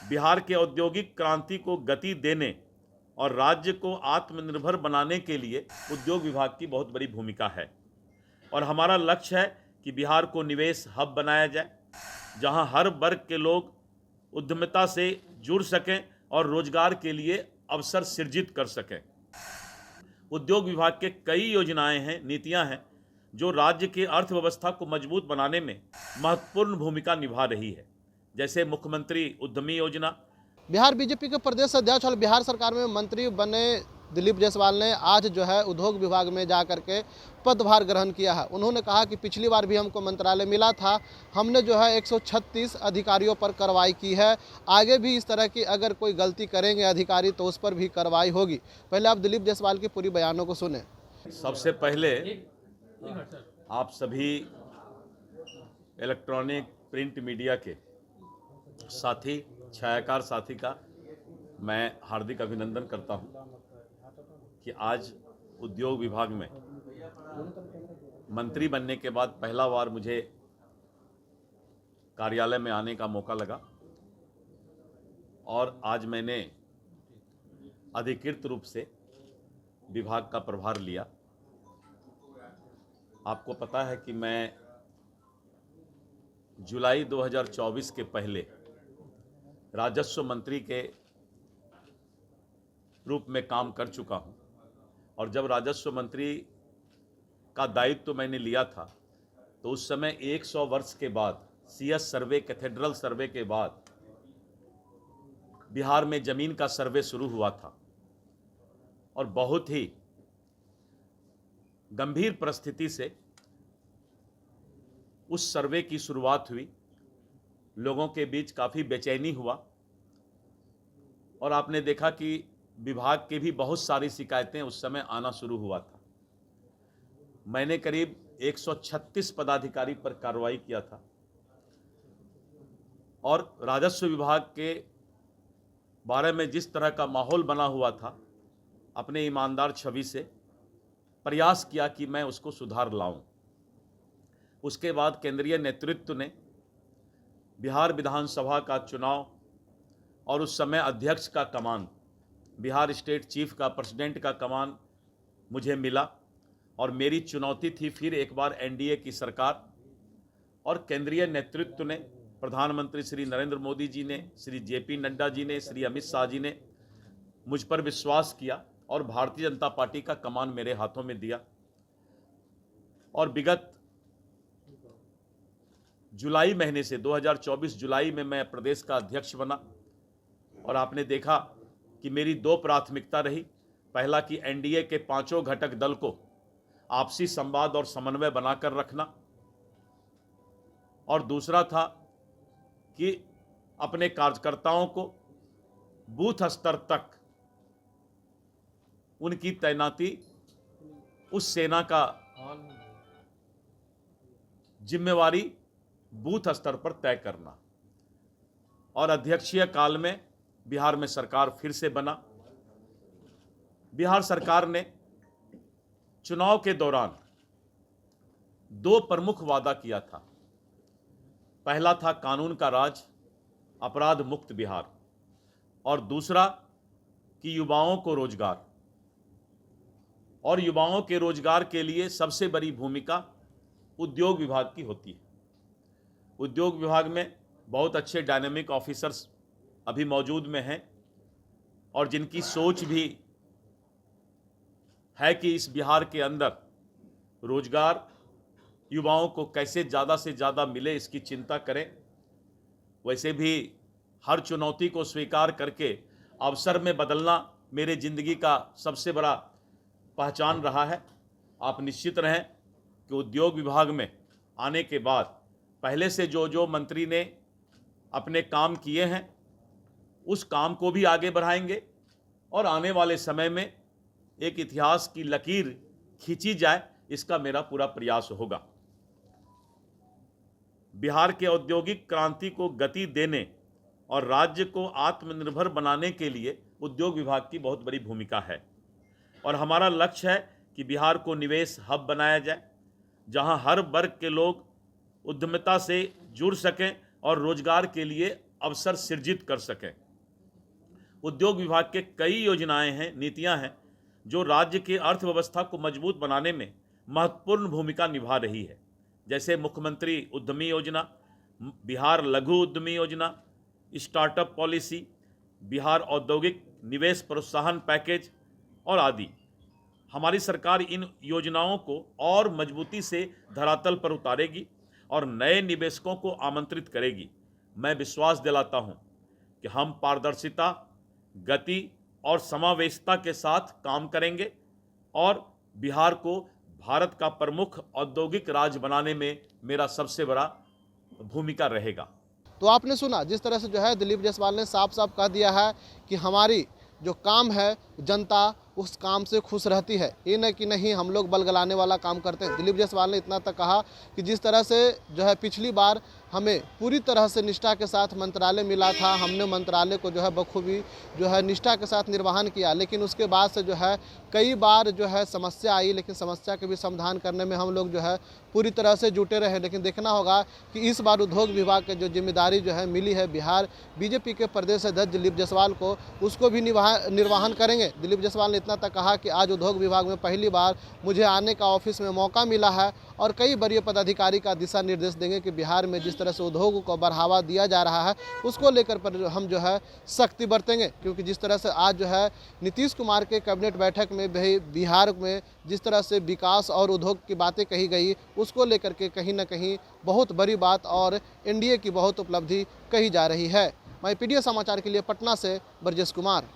बिहार के औद्योगिक क्रांति को गति देने और राज्य को आत्मनिर्भर बनाने के लिए उद्योग विभाग की बहुत बड़ी भूमिका है और हमारा लक्ष्य है कि बिहार को निवेश हब बनाया जाए, जहां हर वर्ग के लोग उद्यमिता से जुड़ सकें और रोजगार के लिए अवसर सृजित कर सकें। उद्योग विभाग के कई योजनाएं हैं, नीतियां हैं जो राज्य की अर्थव्यवस्था को मजबूत बनाने में महत्वपूर्ण भूमिका निभा रही है, जैसे मुख्यमंत्री उद्यमी योजना। बिहार बीजेपी के प्रदेश अध्यक्ष और बिहार सरकार में मंत्री बने दिलीप जायसवाल ने आज जो है उद्योग विभाग में जा करके पदभार ग्रहण किया है। उन्होंने कहा कि पिछली बार भी हमको मंत्रालय मिला था, हमने जो है 136 अधिकारियों पर कार्रवाई की है, आगे भी इस तरह की अगर कोई गलती करेंगे अधिकारी तो उस पर भी कार्रवाई होगी। पहले आप दिलीप जायसवाल की पूरी बयानों को सुने। सबसे पहले आप सभी इलेक्ट्रॉनिक प्रिंट मीडिया के साथी, छायाकार साथी का मैं हार्दिक अभिनंदन करता हूं कि आज उद्योग विभाग में मंत्री बनने के बाद पहला बार मुझे कार्यालय में आने का मौका लगा और आज मैंने अधिकृत रूप से विभाग का प्रभार लिया। आपको पता है कि मैं जुलाई 2024 के पहले राजस्व मंत्री के रूप में काम कर चुका हूं और जब राजस्व मंत्री का दायित्व मैंने लिया था तो उस समय 100 वर्ष के बाद सीएस सर्वे, कैथेड्रल सर्वे के बाद बिहार में जमीन का सर्वे शुरू हुआ था और बहुत ही गंभीर परिस्थिति से उस सर्वे की शुरुआत हुई। लोगों के बीच काफ़ी बेचैनी हुआ और आपने देखा कि विभाग के भी बहुत सारी शिकायतें उस समय आना शुरू हुआ था। मैंने करीब 136 पदाधिकारी पर कार्रवाई किया था और राजस्व विभाग के बारे में जिस तरह का माहौल बना हुआ था, अपने ईमानदार छवि से प्रयास किया कि मैं उसको सुधार लाऊं। उसके बाद केंद्रीय नेतृत्व ने बिहार विधानसभा का चुनाव और उस समय अध्यक्ष का कमान, बिहार स्टेट चीफ का, प्रेसिडेंट का कमान मुझे मिला और मेरी चुनौती थी फिर एक बार एनडीए की सरकार और केंद्रीय नेतृत्व ने, प्रधानमंत्री श्री नरेंद्र मोदी जी ने, श्री जेपी नड्डा जी ने, श्री अमित शाह जी ने मुझ पर विश्वास किया और भारतीय जनता पार्टी का कमान मेरे हाथों में दिया और विगत जुलाई महीने से 2024 जुलाई में मैं प्रदेश का अध्यक्ष बना और आपने देखा कि मेरी दो प्राथमिकता रही। पहला कि एनडीए के पांचों घटक दल को आपसी संवाद और समन्वय बनाकर रखना और दूसरा था कि अपने कार्यकर्ताओं को बूथ स्तर तक उनकी तैनाती उस सेना का जिम्मेवारी बूथ स्तर पर तय करना। और अध्यक्षीय काल में बिहार में सरकार फिर से बना। बिहार सरकार ने चुनाव के दौरान दो प्रमुख वादा किया था। पहला था कानून का राज, अपराध मुक्त बिहार और दूसरा कि युवाओं को रोजगार। और युवाओं के रोजगार के लिए सबसे बड़ी भूमिका उद्योग विभाग की होती है। उद्योग विभाग में बहुत अच्छे डायनेमिक ऑफिसर्स अभी मौजूद में हैं और जिनकी सोच भी है कि इस बिहार के अंदर रोजगार युवाओं को कैसे ज़्यादा से ज़्यादा मिले, इसकी चिंता करें। वैसे भी हर चुनौती को स्वीकार करके अवसर में बदलना मेरे ज़िंदगी का सबसे बड़ा पहचान रहा है। आप निश्चित रहें कि उद्योग विभाग में आने के बाद पहले से जो मंत्री ने अपने काम किए हैं उस काम को भी आगे बढ़ाएंगे और आने वाले समय में एक इतिहास की लकीर खींची जाए, इसका मेरा पूरा प्रयास होगा। बिहार के औद्योगिक क्रांति को गति देने और राज्य को आत्मनिर्भर बनाने के लिए उद्योग विभाग की बहुत बड़ी भूमिका है और हमारा लक्ष्य है कि बिहार को निवेश हब बनाया जाए, जहां हर वर्ग के लोग उद्यमिता से जुड़ सकें और रोजगार के लिए अवसर सृजित कर सकें। उद्योग विभाग के कई योजनाएं हैं, नीतियां हैं जो राज्य की अर्थव्यवस्था को मजबूत बनाने में महत्वपूर्ण भूमिका निभा रही है, जैसे मुख्यमंत्री उद्यमी योजना, बिहार लघु उद्यमी योजना, स्टार्टअप पॉलिसी, बिहार औद्योगिक निवेश प्रोत्साहन पैकेज और आदि। हमारी सरकार इन योजनाओं को और मजबूती से धरातल पर उतारेगी और नए निवेशकों को आमंत्रित करेगी। मैं विश्वास दिलाता हूं कि हम पारदर्शिता, गति और समावेशिता के साथ काम करेंगे और बिहार को भारत का प्रमुख औद्योगिक राज्य बनाने में मेरा सबसे बड़ा भूमिका रहेगा। तो आपने सुना जिस तरह से जो है दिलीप जायसवाल ने साफ साफ कह दिया है कि हमारी जो काम है जनता उस काम से खुश रहती है, ये न कि नहीं हम लोग बलगलाने वाला काम करते हैं। दिलीप जायसवाल ने इतना तक कहा कि जिस तरह से जो है पिछली बार हमें पूरी तरह से निष्ठा के साथ मंत्रालय मिला था, हमने मंत्रालय को जो है बखूबी जो है निष्ठा के साथ निर्वहन किया, लेकिन उसके बाद से जो है कई बार जो है समस्या आई, लेकिन समस्या के भी समाधान करने में हम लोग जो है पूरी तरह से जुटे रहे। लेकिन देखना होगा कि इस बार उद्योग विभाग की जो जिम्मेदारी जो है मिली है बिहार बीजेपी के प्रदेश अध्यक्ष दिलीप जायसवाल को, उसको भी निर्वहन करेंगे। दिलीप जायसवाल ने इतना तक कहा कि आज उद्योग विभाग में पहली बार मुझे आने का ऑफिस में मौका मिला है और कई वरीय पदाधिकारी का दिशा निर्देश देंगे कि बिहार में जिस तरह से उद्योग को बढ़ावा दिया जा रहा है उसको लेकर पर हम जो है सख्ती बरतेंगे, क्योंकि जिस तरह से आज जो है नीतीश कुमार के कैबिनेट बैठक में भी बिहार में जिस तरह से विकास और उद्योग की बातें कही गई, उसको लेकर के कहीं ना कहीं बहुत बड़ी बात और एनडीए की बहुत उपलब्धि कही जा रही है। मैं पीडीए समाचार के लिए पटना से ब्रजेश कुमार।